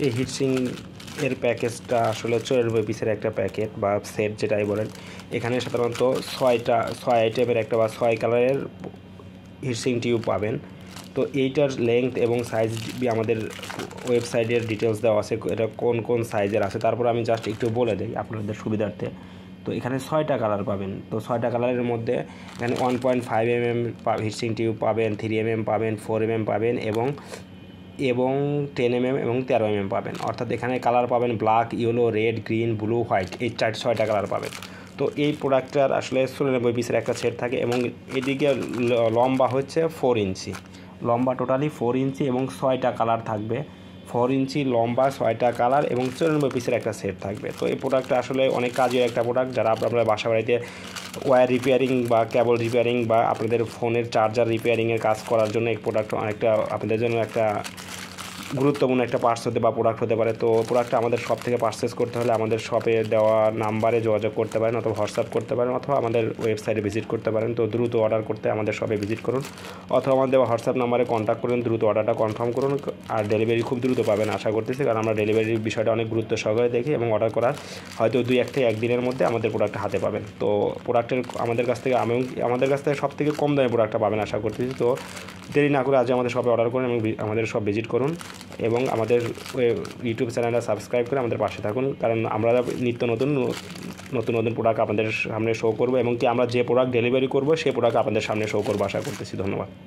এই হিটসিং এর প্যাকেজটা আসলে 94 পিসের একটা প্যাকেট বা সেট যেটাই বলেন। এখানে সাধারণত 6 আইটেমের একটা বা 6 কালারের হিটসিং টিউব পাবেন। তো এইটার লেংথ এবং সাইজ আমাদের ওয়েবসাইটের ডিটেলস দেওয়া আছে, এটা কোন কোন সাইজের আছে। তারপর আমি জাস্ট একটু বলে দিই আপনাদের সুবিধার্থে। তো এখানে 6টা কালার পাবেন। তো 6টা কালারের মধ্যে এখানে 1.5 mm হিটসিং টিউব পাবেন, 3 mm পাবেন, 4 mm পাবেন এবং 10 mm এবং 13 mm পাবেন। অর্থাৎ এখানে কালার পাবেন black, yellow, red, green, blue, white, এই 6টা কালার পাবেন। তো এই প্রোডাক্টটার আসলে 94 পিসের একটা সেট থাকে এবং এদিকে লম্বা হচ্ছে 4 ইঞ্চি, লম্বা টোটালি 4 ইঞ্চি এবং 6টা কালার থাকবে। 4 ইঞ্চি লম্বা, 6টা কালার এবং 94 পিসের একটা সেট থাকবে। তো এই প্রোডাক্টটা আসলে অনেক কাজের একটা প্রোডাক্ট। যারা আপনারা বাসা বাড়িতে ওয়্যার রিপেয়ারিং বা কেবল রিপেয়ারিং বা আপনাদের ফোনের চার্জার রিপেয়ারিংয়ের কাজ করার জন্য এই প্রোডাক্ট অনেকটা আপনাদের জন্য একটা গুরুত্বপূর্ণ একটা পার্টস হতে বা প্রোডাক্ট হতে পারে। তো প্রোডাক্টটা আমাদের শপ থেকে পারচেস করতে হলে আমাদের শপে দেওয়া নাম্বারে যোগাযোগ করতে পারেন, অথবা হোয়াটসঅ্যাপ করতে পারেন, অথবা আমাদের ওয়েবসাইটে ভিজিট করতে পারেন। তো দ্রুত অর্ডার করতে আমাদের শপে ভিজিট করুন, অথবা আমাদের হোয়াটসঅ্যাপ নাম্বারে কন্ট্যাক্ট করুন, দ্রুত অর্ডারটা কনফার্ম করুন। আর ডেলিভারি খুব দ্রুত পাবেন আশা করতেছি, কারণ আমরা ডেলিভারির বিষয়টা অনেক গুরুত্ব সহকারে দেখি এবং অর্ডার করার হয়তো 2-1 থেকে 1 দিনের মধ্যে আমাদের প্রোডাক্ট হাতে পাবেন। তো প্রোডাক্টের আমাদের কাছ থেকে সব থেকে কম দামে প্রোডাক্টটা পাবেন আশা করতেছি। তো দেরি না করে আজ আমাদের শপে অর্ডার করুন এবং আমাদের শপ ভিজিট করুন এবং আমাদের ইউটিউব চ্যানেলটা সাবস্ক্রাইব করে আমাদের পাশে থাকুন, কারণ আমরা নিত্য নতুন প্রোডাক্ট আপনাদের সামনে শো করবো এবং কি আমরা যে প্রোডাক্ট ডেলিভারি করবো সেই প্রোডাক্ট আপনাদের সামনে শো করবো আশা করতেছি। ধন্যবাদ।